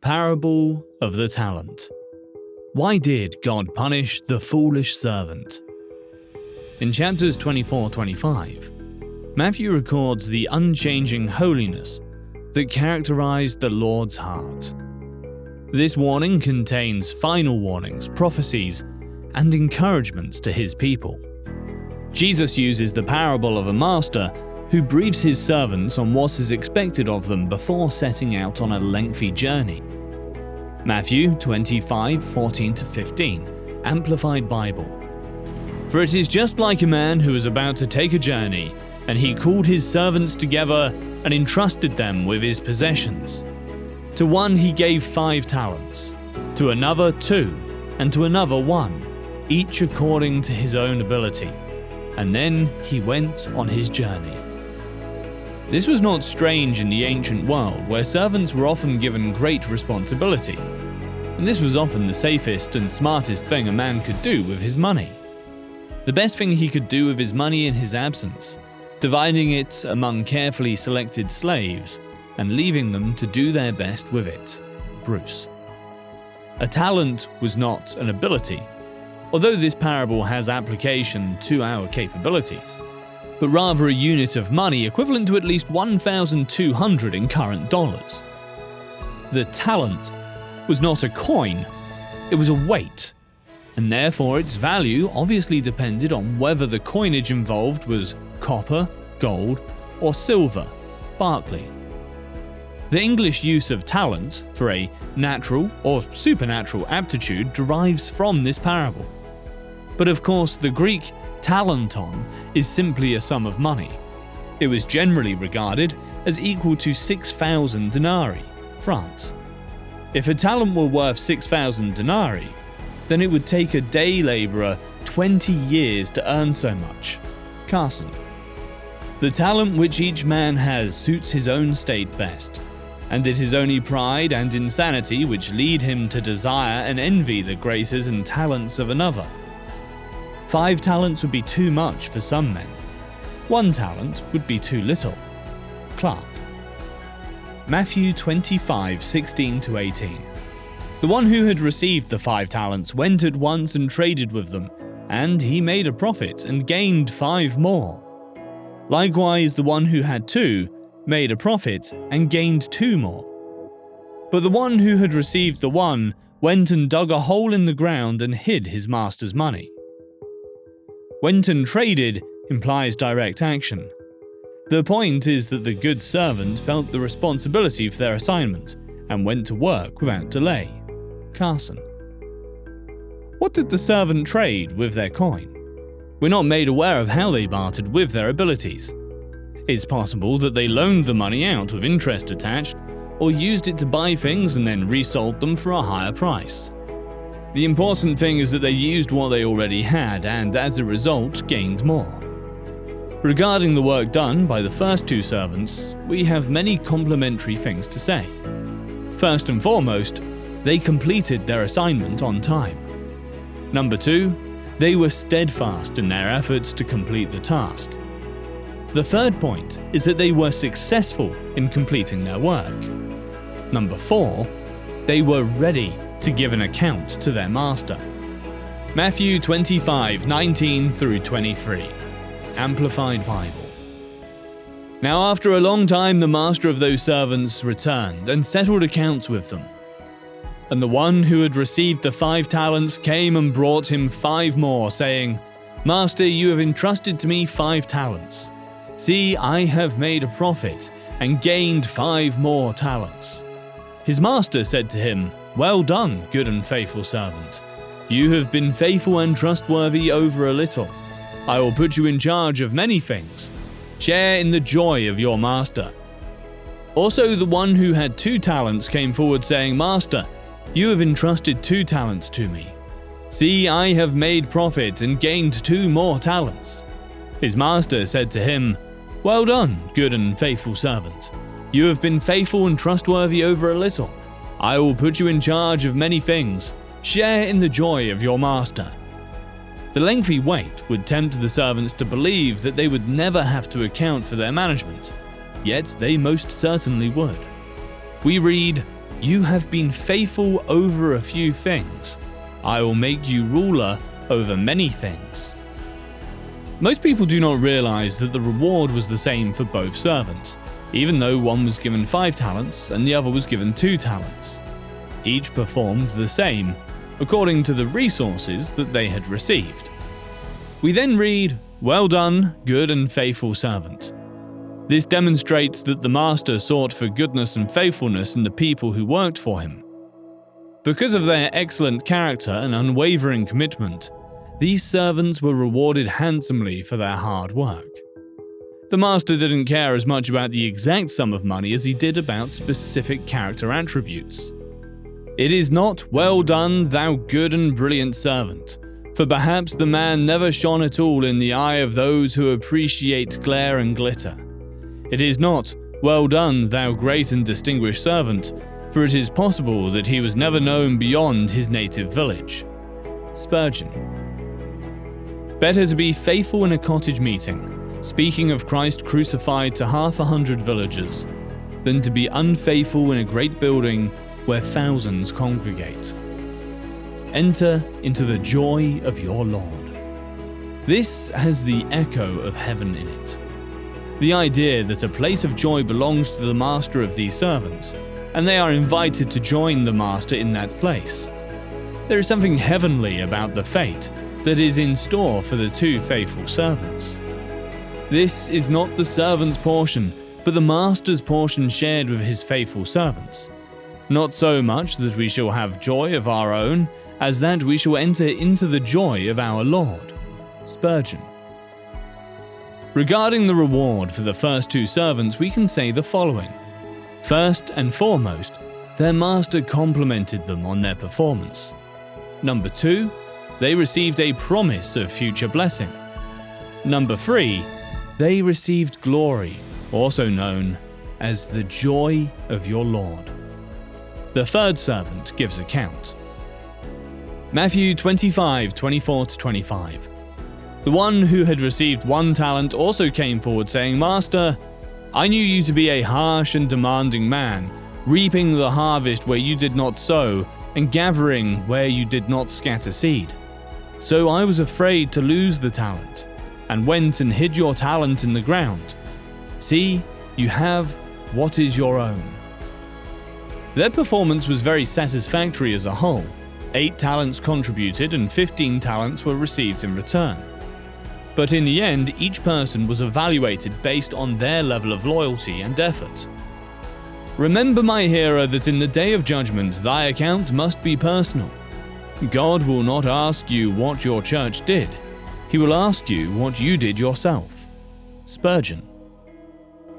parable of the talent. Why did God punish the foolish servant? In chapters 24-25, Matthew records the unchanging holiness that characterized the Lord's heart. This warning contains final warnings, prophecies, and encouragements to his people. Jesus uses the parable of a master who briefs his servants on what is expected of them before setting out on a lengthy journey. Matthew 25:14-15, Amplified Bible. For it is just like a man who was about to take a journey, and he called his servants together and entrusted them with his possessions. To one he gave 5 talents, to another 2, and to another 1, each according to his own ability. And then he went on his journey. This was not strange in the ancient world, where servants were often given great responsibility, and this was often the safest and smartest thing a man could do with his money. The best thing he could do with his money in his absence, dividing it among carefully selected slaves and leaving them to do their best with it. Bruce. A talent was not an ability, although this parable has application to our capabilities, but rather a unit of money equivalent to at least 1,200 in current dollars. The talent was not a coin, it was a weight, and therefore its value obviously depended on whether the coinage involved was copper, gold, or silver, Barclay. The English use of talent for a natural or supernatural aptitude derives from this parable. But of course, the Greek talenton is simply a sum of money. It was generally regarded as equal to 6,000 denarii, France. If a talent were worth 6,000 denarii, then it would take a day labourer 20 years to earn so much, Carson. The talent which each man has suits his own state best, and it is only pride and insanity which lead him to desire and envy the graces and talents of another. 5 talents would be too much for some men. 1 talent would be too little. Clark. Matthew 25:16-18. The one who had received the 5 talents went at once and traded with them, and he made a profit and gained 5 more. Likewise, the one who had 2 made a profit and gained 2 more. But the one who had received the 1 went and dug a hole in the ground and hid his master's money. Went and traded implies direct action. The point is that the good servant felt the responsibility for their assignment and went to work without delay. Carson. What did the servant trade with their coin? We're not made aware of how they bartered with their abilities. It's possible that they loaned the money out with interest attached, or used it to buy things and then resold them for a higher price. The important thing is that they used what they already had and, as a result, gained more. Regarding the work done by the first 2 servants, we have many complimentary things to say. First and foremost, they completed their assignment on time. Number 2, they were steadfast in their efforts to complete the task. The third point is that they were successful in completing their work. Number 4, they were ready to give an account to their master. Matthew 25:19-23, Amplified Bible. Now after a long time the master of those servants returned and settled accounts with them. And the one who had received the 5 talents came and brought him 5 more, saying, Master, you have entrusted to me 5 talents. See, I have made a profit and gained 5 more talents. His master said to him, Well done, good and faithful servant. You have been faithful and trustworthy over a little. I will put you in charge of many things. Share in the joy of your master. Also the one who had 2 talents came forward saying, Master, you have entrusted 2 talents to me. See, I have made profit and gained 2 more talents. His master said to him, Well done, good and faithful servant. You have been faithful and trustworthy over a little. I will put you in charge of many things. Share in the joy of your master. The lengthy wait would tempt the servants to believe that they would never have to account for their management, yet they most certainly would. We read, You have been faithful over a few things. I will make you ruler over many things." Most people do not realize that the reward was the same for both servants, even though one was given 5 talents and the other was given 2 talents. Each performed the same, according to the resources that they had received. We then read, "Well done, good and faithful servant." This demonstrates that the master sought for goodness and faithfulness in the people who worked for him. Because of their excellent character and unwavering commitment, these servants were rewarded handsomely for their hard work. The master didn't care as much about the exact sum of money as he did about specific character attributes. "It is not, 'Well done, thou good and brilliant servant,' for perhaps the man never shone at all in the eye of those who appreciate glare and glitter. It is not, 'Well done, thou great and distinguished servant,' for it is possible that he was never known beyond his native village." Spurgeon. Better to be faithful in a cottage meeting, speaking of Christ crucified to 100 villagers, than to be unfaithful in a great building where thousands congregate. Enter into the joy of your Lord. This has the echo of heaven in it. The idea that a place of joy belongs to the master of these servants, and they are invited to join the master in that place. There is something heavenly about the fate that is in store for the 2 faithful servants. This is not the servant's portion, but the master's portion shared with his faithful servants. Not so much that we shall have joy of our own, as that we shall enter into the joy of our Lord. Spurgeon. Regarding the reward for the first 2 servants, we can say the following. First and foremost, their master complimented them on their performance. Number 2, they received a promise of future blessing. Number 3, they received glory, also known as the joy of your Lord. The third servant gives account. Matthew 25:24-25. The one who had received 1 talent also came forward saying, "Master, I knew you to be a harsh and demanding man, reaping the harvest where you did not sow, and gathering where you did not scatter seed. So I was afraid to lose the talent, and went and hid your talent in the ground. See, you have what is your own." Their performance was very satisfactory as a whole. 8 talents contributed and 15 talents were received in return. But in the end, each person was evaluated based on their level of loyalty and effort. "Remember, my hearer, that in the day of judgment thy account must be personal. God will not ask you what your church did. He will ask you what you did yourself." Spurgeon.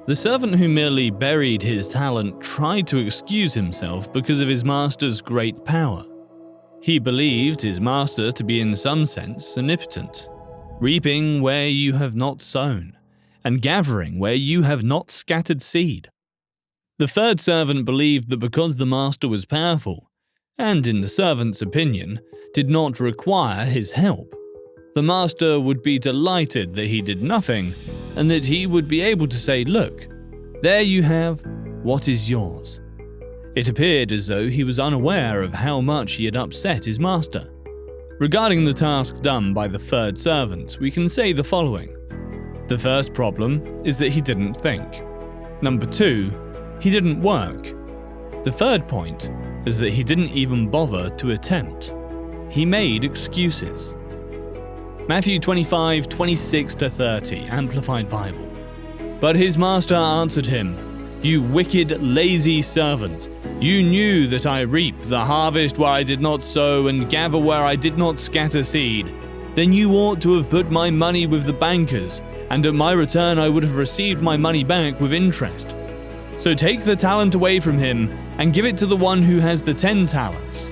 The servant who merely buried his talent tried to excuse himself because of his master's great power. He believed his master to be in some sense omnipotent, reaping where you have not sown, and gathering where you have not scattered seed. The third servant believed that because the master was powerful, and in the servant's opinion, did not require his help, the master would be delighted that he did nothing, and that he would be able to say, "Look, there you have what is yours." It appeared as though he was unaware of how much he had upset his master. Regarding the task done by the third servant, we can say the following. The first problem is that he didn't think. Number 2, he didn't work. The third point is that he didn't even bother to attempt. He made excuses. Matthew 25:26-30, Amplified Bible. "But his master answered him, 'You wicked, lazy servant, you knew that I reap the harvest where I did not sow and gather where I did not scatter seed. Then you ought to have put my money with the bankers, and at my return I would have received my money back with interest. So take the talent away from him and give it to the one who has the 10 talents.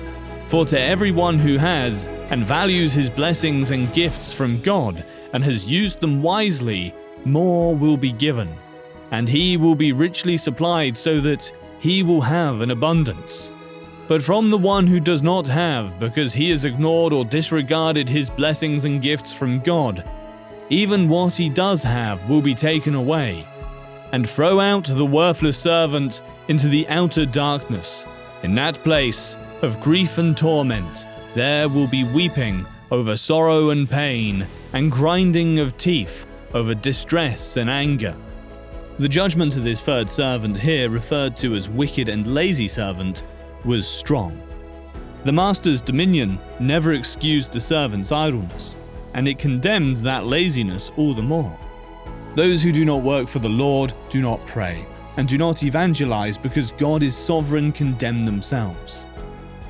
For to everyone who has and values his blessings and gifts from God and has used them wisely, more will be given, and he will be richly supplied so that he will have an abundance. But from the one who does not have, because he has ignored or disregarded his blessings and gifts from God, even what he does have will be taken away. And throw out the worthless servant into the outer darkness, In that place of grief and torment, there will be weeping over sorrow and pain, and grinding of teeth over distress and anger. The judgment of this third servant here, referred to as wicked and lazy servant, was strong. The master's dominion never excused the servant's idleness, and it condemned that laziness all the more. Those who do not work for the Lord do not pray, and do not evangelize because God is sovereign condemn themselves.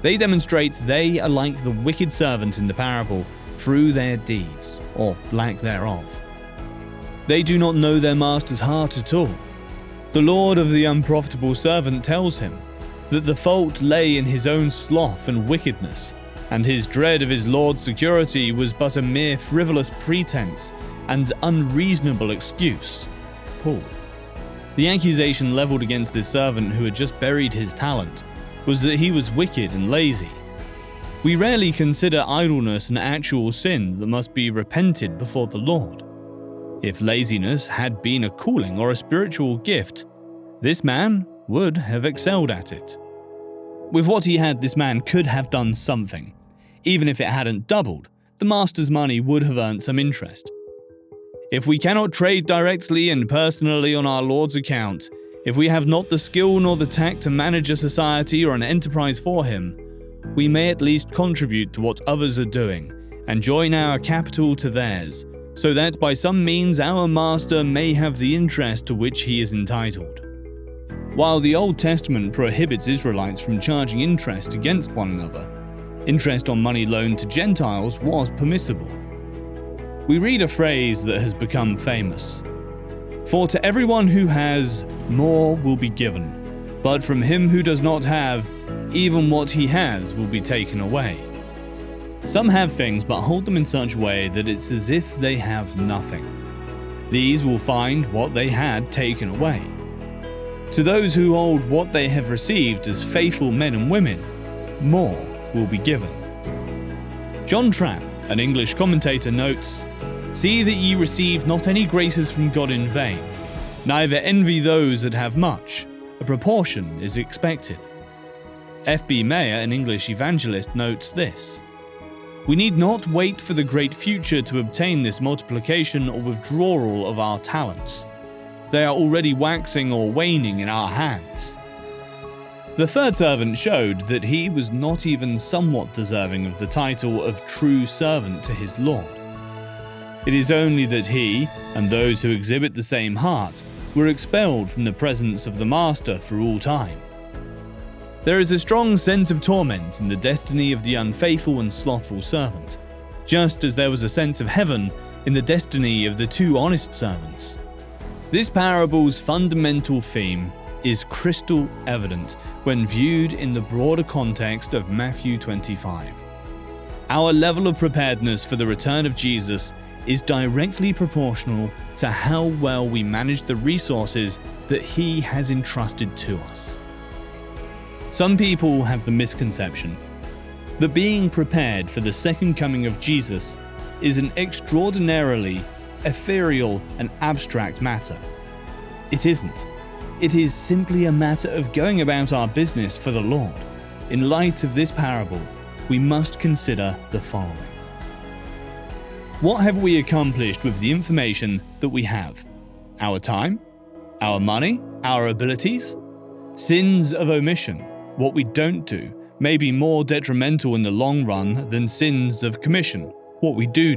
They demonstrate they are like the wicked servant in the parable through their deeds, or lack thereof. They do not know their master's heart at all. The Lord of the unprofitable servant tells him that the fault lay in his own sloth and wickedness, and his dread of his Lord's security was but a mere frivolous pretense and unreasonable excuse. Paul. The accusation leveled against this servant who had just buried his talent was that he was wicked and lazy. We rarely consider idleness an actual sin that must be repented before the Lord. If laziness had been a calling or a spiritual gift, this man would have excelled at it. With what he had, this man could have done something. Even if it hadn't doubled, the master's money would have earned some interest. If we cannot trade directly and personally on our Lord's account, if we have not the skill nor the tact to manage a society or an enterprise for him, we may at least contribute to what others are doing and join our capital to theirs, so that by some means our master may have the interest to which he is entitled. While the Old Testament prohibits Israelites from charging interest against one another, interest on money loaned to Gentiles was permissible. We read a phrase that has become famous: "For to everyone who has, more will be given, but from him who does not have, even what he has will be taken away." Some have things but hold them in such a way that it's as if they have nothing. These will find what they had taken away. To those who hold what they have received as faithful men and women, more will be given. John Trapp, an English commentator, notes, "See that ye receive not any graces from God in vain, neither envy those that have much, a proportion is expected." F.B. Mayer, an English evangelist, notes this: "We need not wait for the great future to obtain this multiplication or withdrawal of our talents. They are already waxing or waning in our hands." The third servant showed that he was not even somewhat deserving of the title of true servant to his Lord. It is only that he, and those who exhibit the same heart, were expelled from the presence of the Master for all time. There is a strong sense of torment in the destiny of the unfaithful and slothful servant, just as there was a sense of heaven in the destiny of the two honest servants. This parable's fundamental theme is crystal evident when viewed in the broader context of Matthew 25. Our level of preparedness for the return of Jesus is directly proportional to how well we manage the resources that he has entrusted to us. Some people have the misconception that being prepared for the second coming of Jesus is an extraordinarily ethereal and abstract matter. It isn't. It is simply a matter of going about our business for the Lord. In light of this parable, we must consider the following. What have we accomplished with the information that we have? Our time? Our money? Our abilities? Sins of omission, what we don't do, may be more detrimental in the long run than sins of commission, what we do.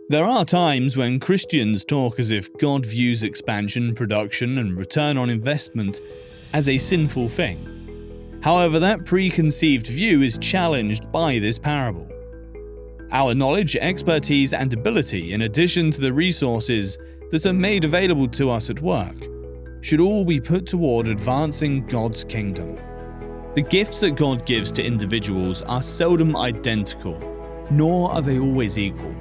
There are times when Christians talk as if God views expansion, production, and return on investment as a sinful thing. However, that preconceived view is challenged by this parable. Our knowledge, expertise, and ability, in addition to the resources that are made available to us at work, should all be put toward advancing God's kingdom. The gifts that God gives to individuals are seldom identical, nor are they always equal.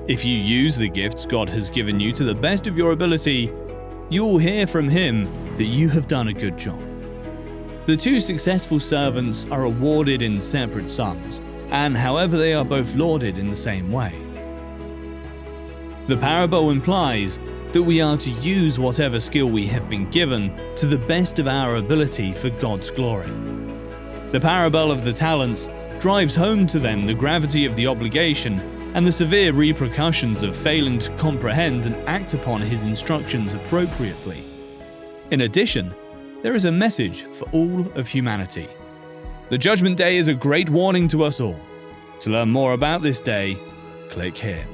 If you use the gifts God has given you to the best of your ability, you will hear from Him that you have done a good job. The two successful servants are awarded in separate sums, and however they are both lauded in the same way. The parable implies that we are to use whatever skill we have been given to the best of our ability for God's glory. The parable of the talents drives home to them the gravity of the obligation and the severe repercussions of failing to comprehend and act upon his instructions appropriately. In addition, there is a message for all of humanity. The Judgment Day is a great warning to us all. To learn more about this day, click here.